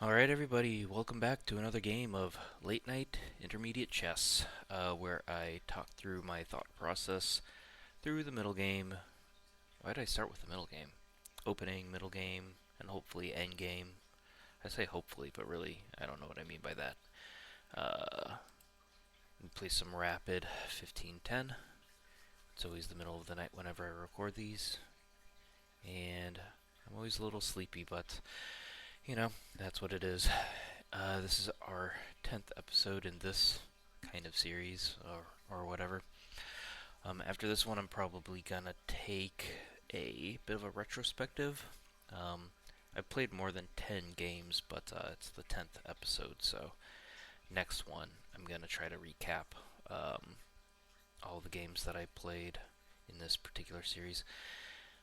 Alright, everybody, welcome back to another game of Late Night Intermediate Chess, where I talk through my thought process through the middle game. Why did I start with the middle game? Opening, middle game, and hopefully end game. I say hopefully, but really, I don't know what I mean by that. We play some rapid 15-10. It's always the middle of the night whenever I record these, and I'm always a little sleepy, but that's what it is. This is our 10th episode in this kind of series, or whatever. After this one, I'm probably gonna take a bit of a retrospective. Um, I've played more than 10 games, but it's the 10th episode, so next one, I'm gonna try to recap um, all the games that I played in this particular series.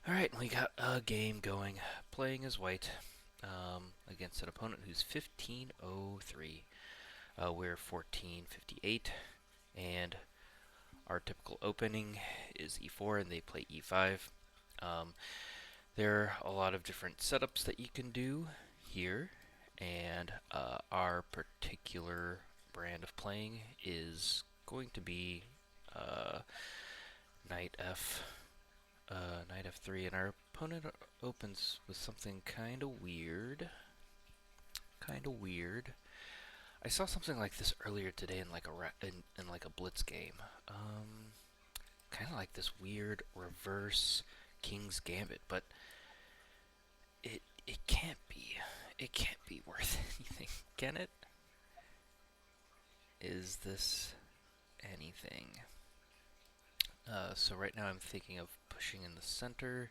Alright, we got a game going, playing as white. Against an opponent who's 1503. We're 1458, and our typical opening is e4, and they play e5. Um, there are a lot of different setups that you can do here, and our particular brand of playing is going to be uh, knight f, knight f3, and our opponent opens with something kind of weird. I saw something like this earlier today in like in like a blitz game. Kind of like this weird reverse King's Gambit, but it can't be. It can't be worth anything, can it? Is this anything? So right now I'm thinking of pushing in the center,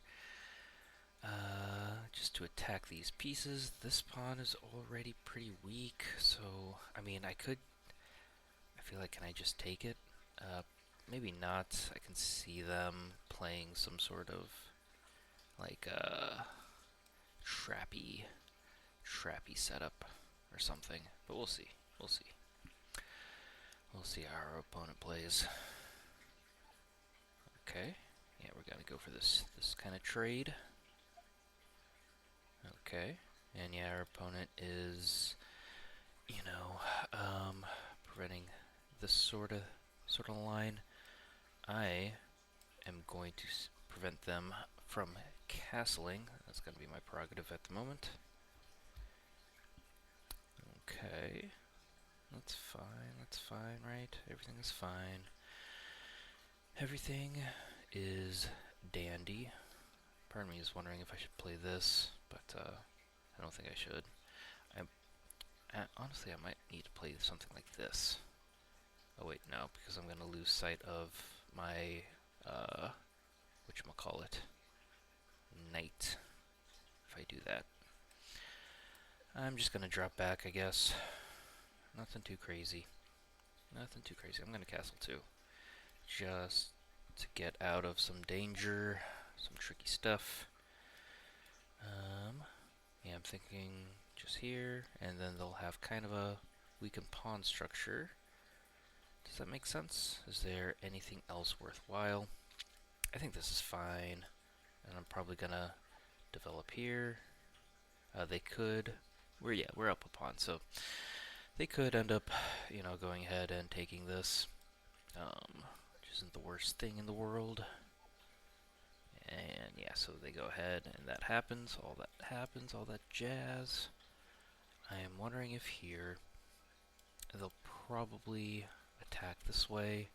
just to attack these pieces. This pawn is already pretty weak, so I mean I feel like, can I just take it? Uh, Maybe not. I can see them playing some sort of like trappy, trappy setup or something. But we'll see. We'll see. We'll see how our opponent plays. Okay. Yeah, we're gonna go for this kind of trade. Okay. And yeah, our opponent is, preventing this sort of line. I am going to prevent them from castling. That's going to be my prerogative at the moment. Okay. That's fine, right? Everything is fine. Everything is dandy. Part of me is wondering if I should play this, but I don't think I should. Honestly, I might need to play something like this. Oh wait, no, because I'm going to lose sight of my, whatchamacallit, knight, if I do that. I'm just going to drop back, I guess. Nothing too crazy. Nothing too crazy. I'm going to castle too. Just to get out of some danger, some tricky stuff. Yeah, I'm thinking just here, and then they'll have kind of a weakened pawn structure. Does that make sense? Is there anything else worthwhile? I think this is fine, and I'm probably gonna develop here. They could, we're up a pawn, so they could end up, going ahead and taking this, which isn't the worst thing in the world. And yeah, so they go ahead, and that happens, all that jazz. I am wondering if here they'll probably attack this way.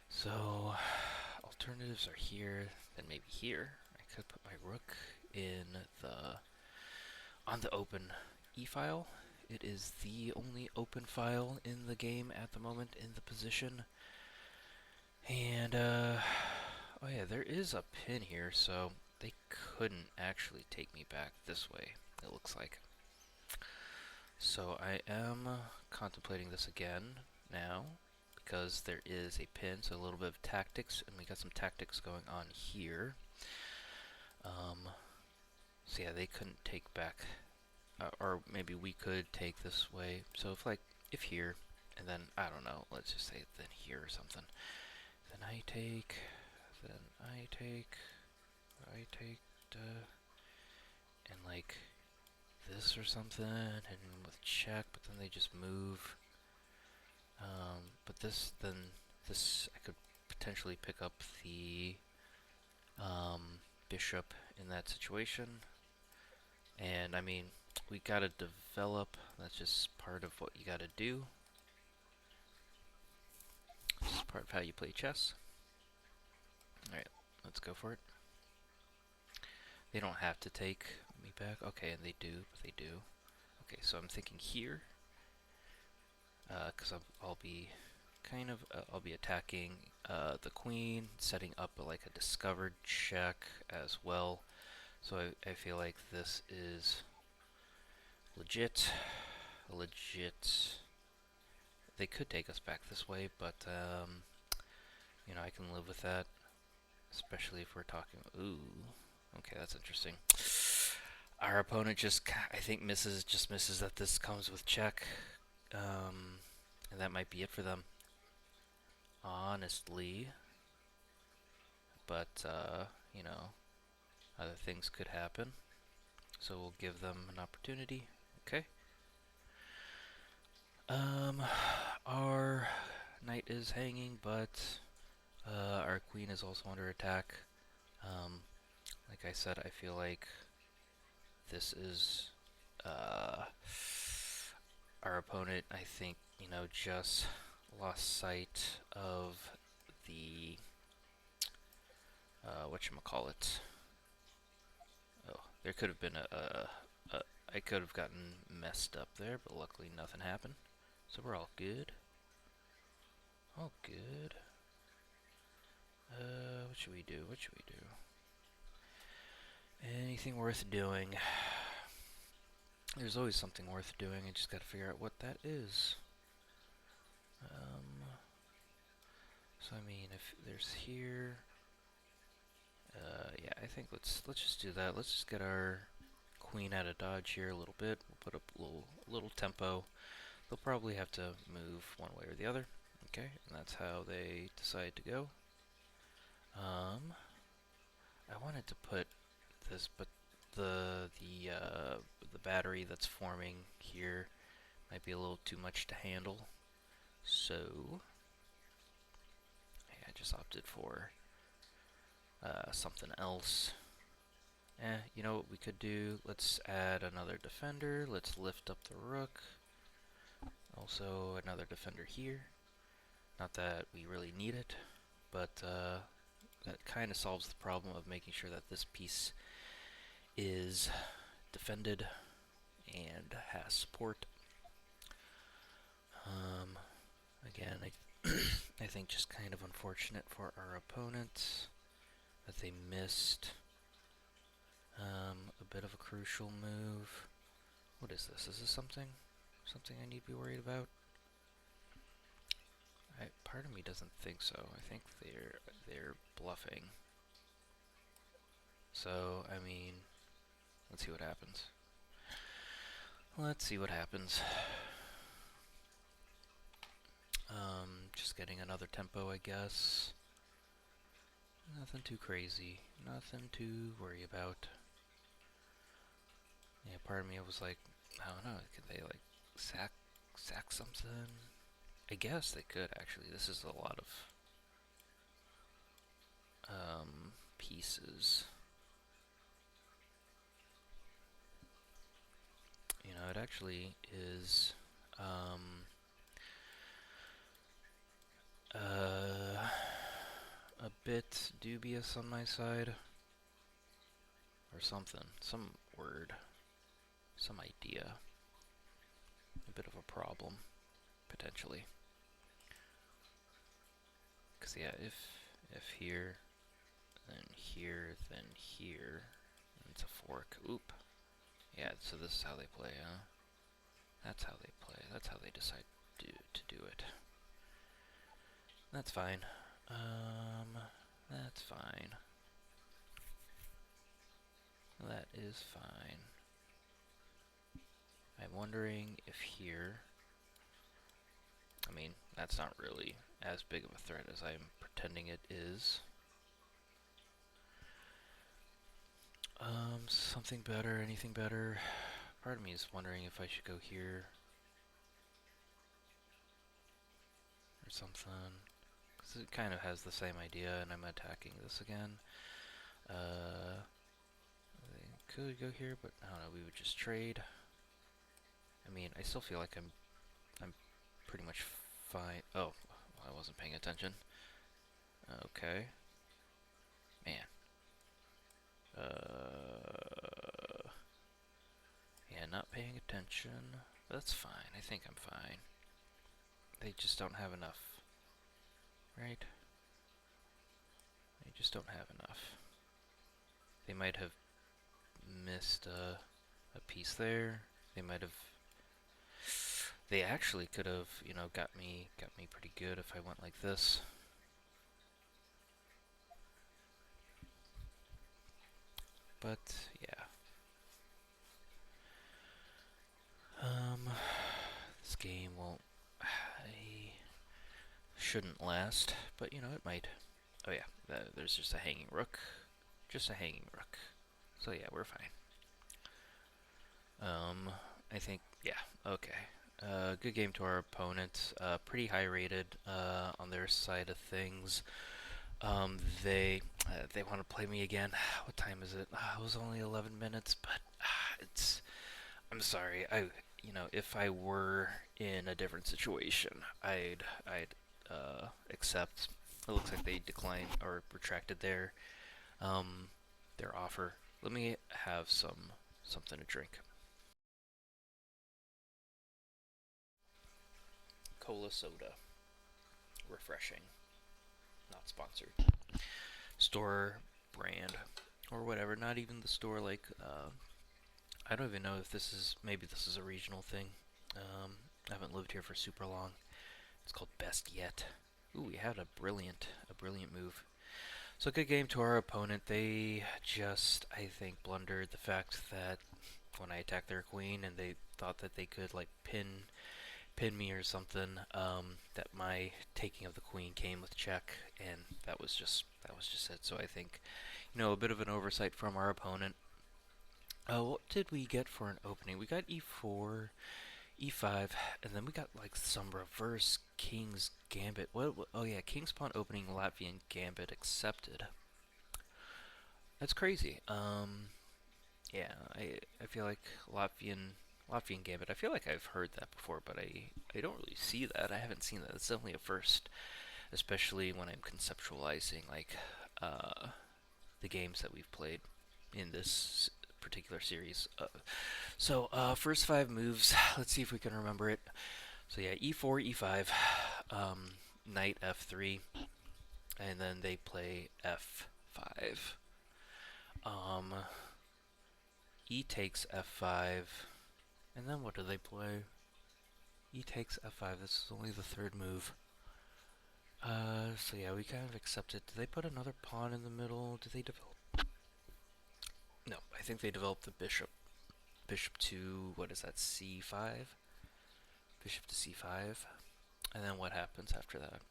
So alternatives are here, then maybe here. I could put my rook in on the open e file. It is the only open file in the game at the moment in the position. And oh yeah, there is a pin here, so they couldn't actually take me back this way, it looks like. So I am contemplating this again now, because there is a pin, so a little bit of tactics, and we got some tactics going on here. So yeah, they couldn't take back, or maybe we could take this way. So if here, and then, I don't know, let's just say then here or something. Then I take, and like this or something, and with check, but then they just move. But this, then this, I could potentially pick up the bishop in that situation. And I mean, we gotta develop. That's just part of what you gotta do. This is part of how you play chess. Alright, let's go for it. They don't have to take me back. Okay, and they do, but they do. Okay, so I'm thinking here, because I'll be kind of, I'll be attacking the queen, setting up like a discovered check as well. So I feel like this is legit. They could take us back this way, but you know, I can live with that, especially if we're talking. Ooh, okay, that's interesting. Our opponent just, I think, misses that this comes with check, and that might be it for them, honestly. But you know, other things could happen, so we'll give them an opportunity. Okay. Our knight is hanging, but our queen is also under attack. Like I said, I feel like this is our opponent, I think, you know, just lost sight of the whatchamacallit. Oh, there could have been I could have gotten messed up there, but luckily nothing happened. So we're all good. All good. What should we do? What should we do? Anything worth doing? There's always something worth doing. I just gotta figure out what that is. So I mean, if there's here, yeah, I think let's just do that. Let's just get our queen out of dodge here a little bit. We'll put up a little tempo. They'll probably have to move one way or the other. Okay, and that's how they decide to go. I wanted to put this, but the battery that's forming here might be a little too much to handle. So I just opted for something else. You know what we could do? Let's add another defender. Let's lift up the rook. Also another defender here. Not that we really need it, but that kind of solves the problem of making sure that this piece is defended and has support. Again, I think just kind of unfortunate for our opponents that they missed a bit of a crucial move. What is this? Is this something I need to be worried about? Part of me doesn't think so. I think they're bluffing. So, I mean, let's see what happens. Let's see what happens. Just getting another tempo, I guess. Nothing too crazy. Nothing to worry about. Yeah, part of me was like, I don't know, could they like sack something? I guess they could actually. This is a lot of pieces. You know, it actually is a bit dubious on my side. Or something. Some word. Some idea. A bit of a problem. Potentially. Because, yeah, if here, then here, then here, it's a fork. Oop. Yeah, so this is how they play, huh? That's how they play. That's how they decide to do it. That's fine. That's fine. That is fine. I'm wondering if here... I mean, that's not really as big of a threat as I'm pretending it is. Something better, anything better? Part of me is wondering if I should go here or something. Because it kind of has the same idea, and I'm attacking this again. I could go here, but I don't know, we would just trade. I mean, I still feel like I'm pretty much fine. Oh, I wasn't paying attention. Okay. Man. Yeah, not paying attention. That's fine. I think I'm fine. They just don't have enough. Right? They just don't have enough. They might have missed a piece there. They might have. They actually could have, you know, got me pretty good if I went like this. But yeah. This game won't. I shouldn't last, but you know it might. Oh yeah, there's just a hanging rook. Just a hanging rook. So yeah, we're fine. I think, yeah, okay. Good game to our opponent. Pretty high rated on their side of things. They want to play me again. What time is it? It was only 11 minutes, but it's. I'm sorry. You know, if I were in a different situation, I'd accept. It looks like they declined or retracted their offer. Let me have something to drink. Cola soda. Refreshing. Not sponsored. Store brand or whatever. Not even the store like I don't even know if this is, maybe this is a regional thing. I haven't lived here for super long. It's called Best Yet. Ooh, we had a brilliant move. So good game to our opponent. They just, I think, blundered the fact that when I attacked their queen and they thought that they could like pin me or something, that my taking of the queen came with check, and that was just it. So I think, you know, a bit of an oversight from our opponent. What did we get for an opening? We got e4, e5, and then we got like some reverse King's Gambit. What? Oh yeah, King's Pawn opening Latvian Gambit accepted. That's crazy. Yeah, I feel like Latvian Gambit. I feel like I've heard that before, but I don't really see that. I haven't seen that. It's definitely a first, especially when I'm conceptualizing like the games that we've played in this particular series. First 5 moves. Let's see if we can remember it. So yeah, e4, e5, knight f3, and then they play f5. E takes f5, and then what do they play? E takes f5. This is only the third move. So yeah, we kind of accept it. Do they put another pawn in the middle? Do they develop? No, I think they developed the bishop. Bishop to, what is that, c5? Bishop to c5. And then what happens after that?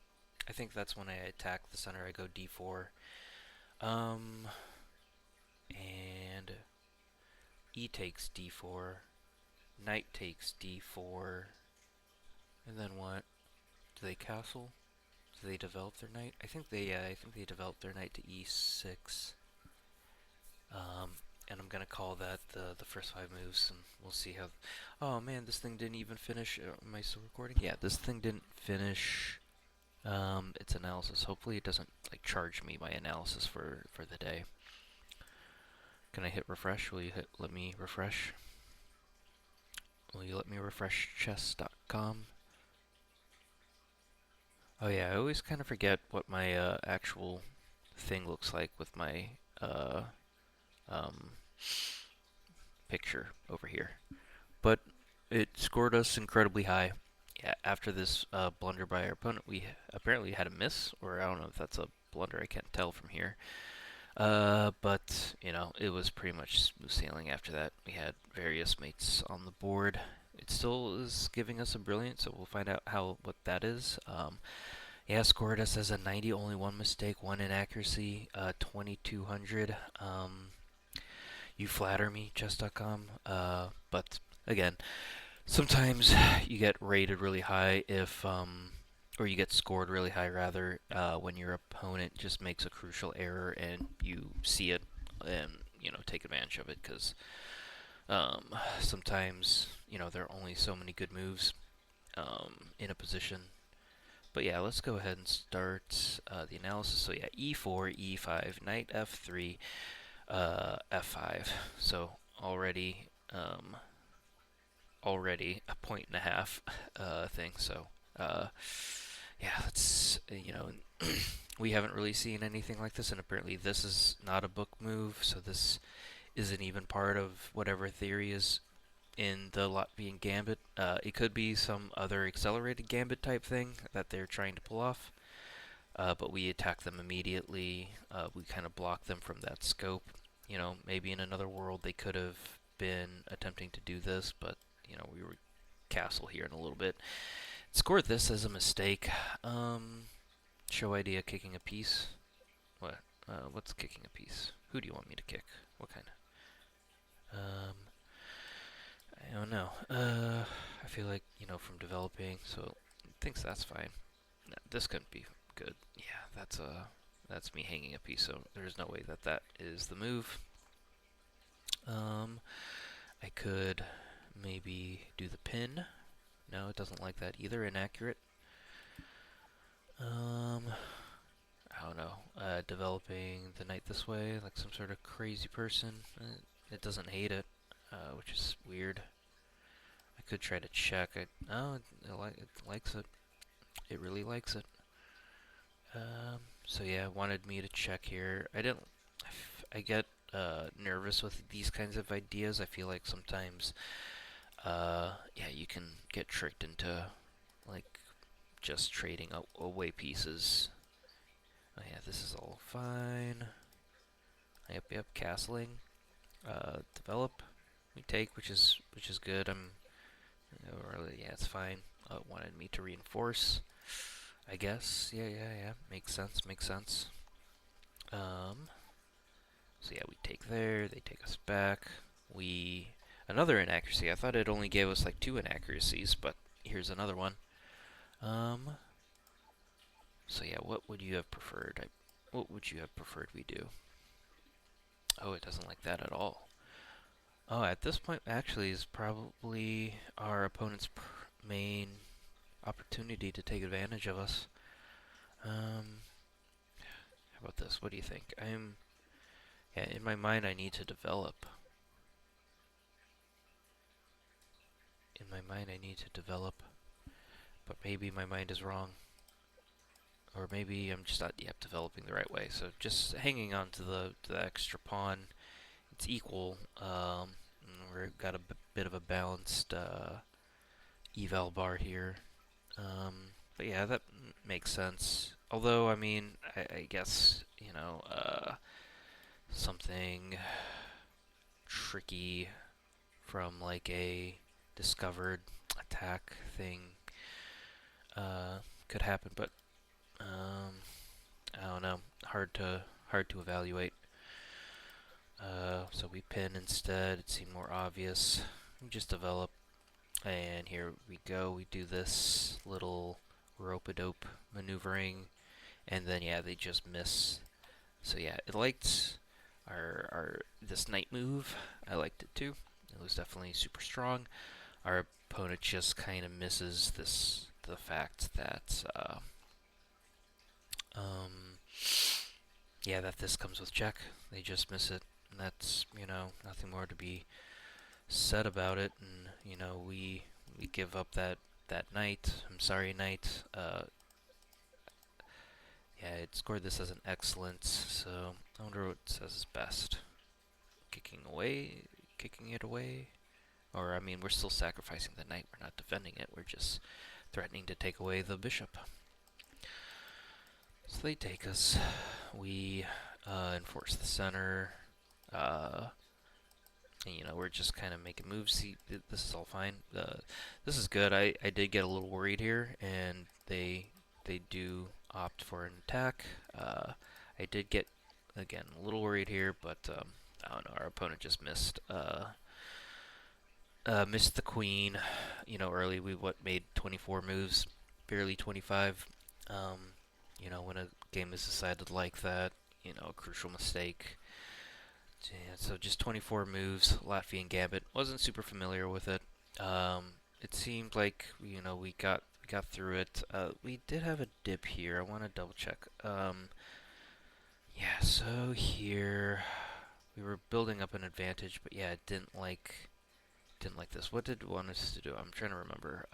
I think that's when I attack the center. I go d4. And e takes d4. Knight takes d4. And then what? Do they castle? Do they develop their knight? I think they developed their knight to e6. And I'm gonna call that the first 5 moves, and we'll see how. Oh man, this thing didn't even finish. Am I still recording? Yeah, this thing didn't finish its analysis. Hopefully, it doesn't like charge me my analysis for the day. Can I hit refresh? Will you let me refresh? Will you let me refresh chess.com? Oh yeah, I always kind of forget what my actual thing looks like with my picture over here. But it scored us incredibly high. Yeah, after this blunder by our opponent, we apparently had a miss, or I don't know if that's a blunder, I can't tell from here. But, you know, it was pretty much smooth sailing after that. We had various mates on the board. It still is giving us a brilliant, so we'll find out what that is. Yeah, scored us as a 90, only one mistake, one inaccuracy, 2200. You flatter me, chess.com. But again, sometimes you get rated really high if, or you get scored really high rather, when your opponent just makes a crucial error and you see it and, take advantage of it because sometimes, there are only so many good moves in a position. But yeah, let's go ahead and start the analysis. So yeah, e4, e5, knight f3, f5. So already, already a point and a half thing. So yeah, let's we haven't really seen anything like this, and apparently this is not a book move. So this isn't even part of whatever theory is in the Latvian Gambit. It could be some other accelerated Gambit type thing that they're trying to pull off. But we attack them immediately. We kind of block them from that scope. Maybe in another world they could have been attempting to do this, but we were castle here in a little bit. Scored this as a mistake. Show idea kicking a piece. What? What's kicking a piece? Who do you want me to kick? What kind? I don't know. I feel like from developing, so thinks that's fine. No, this couldn't be good. Yeah, that's me hanging a piece. So there's no way that that is the move. I could maybe do the pin. No, it doesn't like that either. Inaccurate. I don't know. Developing the knight this way, like some sort of crazy person. It doesn't hate it, which is weird. I could try to check. Oh, it likes it. It really likes it. So yeah, wanted me to check here. I get nervous with these kinds of ideas. I feel like sometimes, yeah, you can get tricked into like just trading away pieces. Oh yeah, this is all fine. Yep, castling. Develop. We take, which is good. Yeah, it's fine. Wanted me to reinforce. I guess. Yeah. Makes sense. So yeah, we take there. They take us back. Another inaccuracy. I thought it only gave us like 2 inaccuracies, but here's another one. So yeah, what would you have preferred? What would you have preferred we do? Oh, it doesn't like that at all. Oh, at this point, actually, is probably our opponent's main opportunity to take advantage of us. How about this? What do you think? Yeah, in my mind, I need to develop. In my mind, I need to develop, but maybe my mind is wrong. Or maybe I'm just not yet developing the right way. So just hanging on to the extra pawn. It's equal. We've got a bit of a balanced eval bar here. But yeah, that makes sense. Although, I mean, I guess, something tricky from like a discovered attack thing could happen, but I don't know. Hard to evaluate. So we pin instead. It seemed more obvious. We just develop, and here we go. We do this little rope-a-dope maneuvering, and then yeah, they just miss. So yeah, it liked our this knight move. I liked it too. It was definitely super strong. Our opponent just kind of misses the fact that yeah, that this comes with check. They just miss it, and that's nothing more to be said about it. And we give up that knight. I'm sorry, knight. Yeah, it scored this as an excellent. So I wonder what it says is best. Kicking it away, or I mean, we're still sacrificing the knight. We're not defending it. We're just threatening to take away the bishop. So they take us. We enforce the center. And, we're just kind of making moves. See, this is all fine. This is good. I did get a little worried here, and they do opt for an attack. I did get, again, a little worried here, but No, no, our opponent just missed the queen. Early we made 24 moves, barely 25. Um, when a game is decided like that, a crucial mistake. Yeah, so just 24 moves. Latvian Gambit. Wasn't super familiar with it. It seemed like we got through it. We did have a dip here. I want to double check. Yeah. So here we were building up an advantage, but yeah, it didn't like this. What did it want us to do? I'm trying to remember.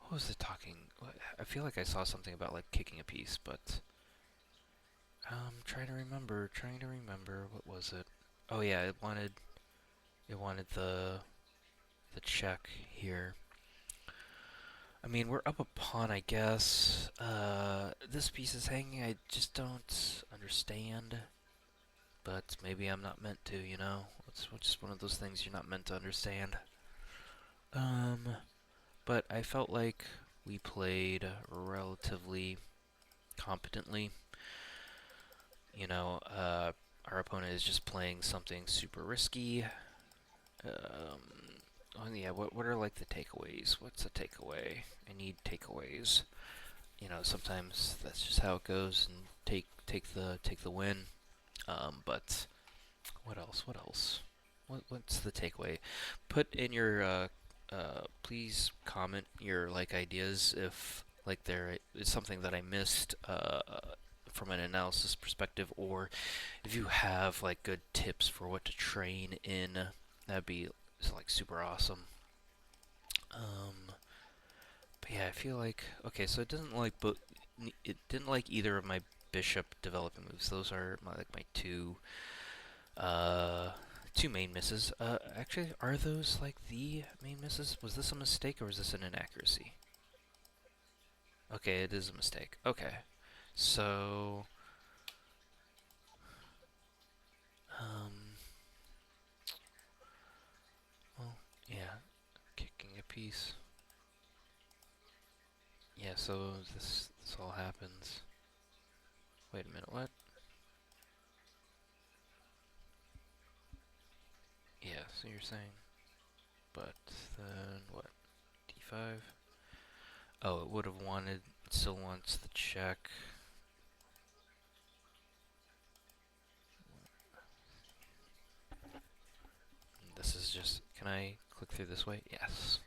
What was it talking? I feel like I saw something about like kicking a piece, but trying to remember. Trying to remember. What was it? Oh yeah, it wanted the check here. I mean, we're up a pawn, I guess. This piece is hanging. I just don't understand. But maybe I'm not meant to, It's just one of those things you're not meant to understand. Um, but I felt like we played relatively competently. Our opponent is just playing something super risky. Um, oh yeah, what are like the takeaways? What's a takeaway? I need takeaways. Sometimes that's just how it goes, and take the win. But what else? What else? What's the takeaway? Put in your please comment your like ideas if like there is something that I missed from an analysis perspective, or if you have like good tips for what to train in, that'd be like super awesome. But yeah, I feel like okay, so it didn't like either of my bishop developing moves. Those are my uh two main misses. Actually, are those like the main misses? Was this a mistake or was this an inaccuracy? Okay, it is a mistake. Okay, so um, well, yeah, kicking a piece. Yeah, so this all happens. Wait a minute, what? Yeah, so you're saying, but then what? D5? Oh, it would have wanted, it still wants the check. This is just, can I click through this way? Yes.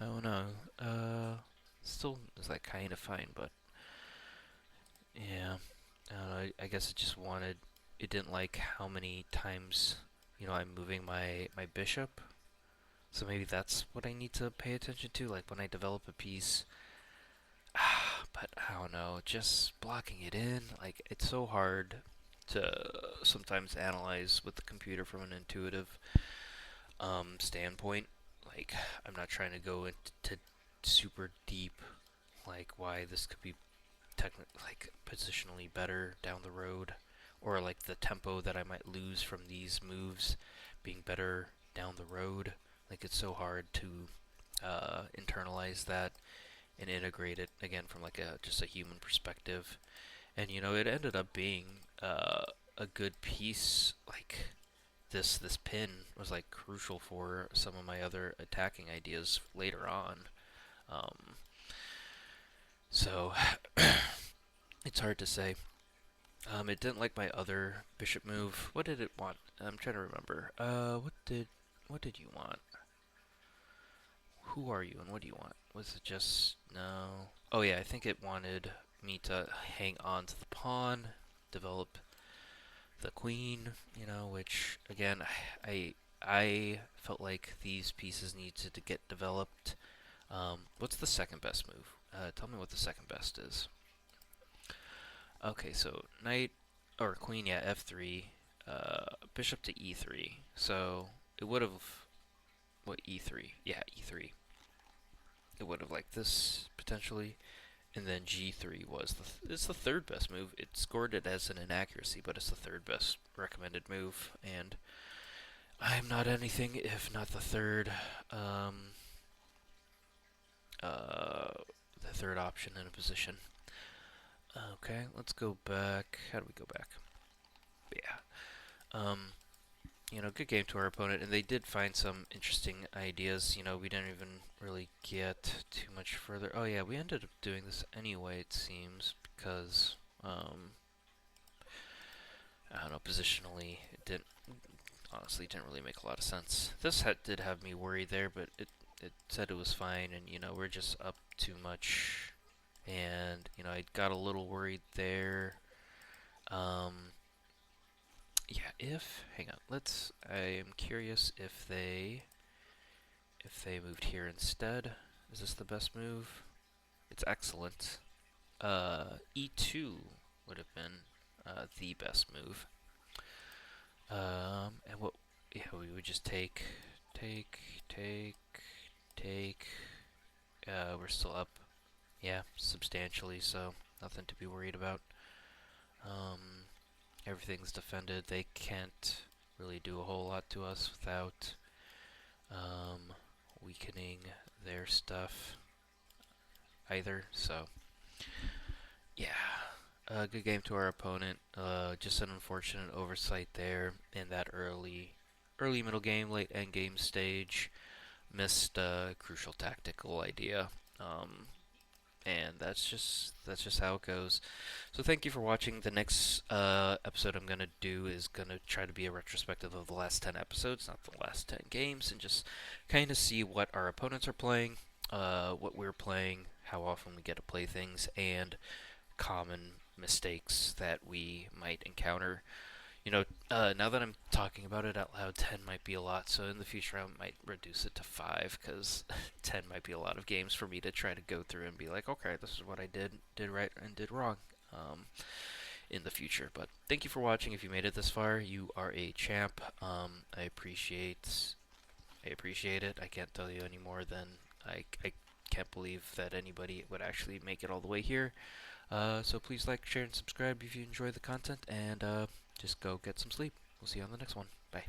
Oh no, still is like kind of fine, but yeah, I don't know, I guess it just wanted, it didn't like how many times, I'm moving my bishop. So maybe that's what I need to pay attention to, like when I develop a piece. But I don't know, just blocking it in, like it's so hard to sometimes analyze with the computer from an intuitive standpoint. Like I'm not trying to go into super deep, like why this could be technically like positionally better down the road, or like the tempo that I might lose from these moves being better down the road. Like it's so hard to internalize that and integrate it again from like a just a human perspective. And it ended up being a good piece. Like this pin was like crucial for some of my other attacking ideas later on. Um, so it's hard to say. It didn't like my other bishop move. What did it want? I'm trying to remember. What did you want? Who are you and what do you want? Was it just no? Oh yeah, I think it wanted me to hang on to the pawn, develop the queen, which again, I felt like these pieces needed to get developed. What's the second best move? Tell me what the second best is. Okay, so knight or queen, yeah, f3, bishop to e3. So it would have what e3? Yeah, e3. It would have like this potentially, and then g3 was it's the third best move. It scored it as an inaccuracy, but it's the third best recommended move, and I'm not anything if not the third. the third option in a position. Okay, let's go back. How do we go back? Yeah. Good game to our opponent, and they did find some interesting ideas. We didn't even really get too much further. Oh yeah, we ended up doing this anyway, it seems, because, I don't know, positionally, honestly didn't really make a lot of sense. This did have me worried there, but it said it was fine, and, we're just up too much, and, I got a little worried there. Yeah, hang on, I am curious if they moved here instead. Is this the best move? It's excellent. E2 would have been the best move. And what? Yeah, we would just take, take, take, take. We're still up. Yeah, substantially. So nothing to be worried about. Um, Everything's defended. They can't really do a whole lot to us without weakening their stuff either. So yeah, good game to our opponent. Just an unfortunate oversight there in that early middle game, late end game stage. Missed a crucial tactical idea. And that's just how it goes. So thank you for watching. The next episode I'm gonna do is gonna try to be a retrospective of the last 10 episodes, not the last 10 games, and just kind of see what our opponents are playing, what we're playing, how often we get to play things, and common mistakes that we might encounter. Now that I'm talking about it out loud, 10 might be a lot, so in the future I might reduce it to 5, because 10 might be a lot of games for me to try to go through and be like, okay, this is what I did right and did wrong in the future. But thank you for watching. If you made it this far, you are a champ. I appreciate it. I can't tell you any more than I can't believe that anybody would actually make it all the way here. So please like, share, and subscribe if you enjoy the content, and just go get some sleep. We'll see you on the next one. Bye.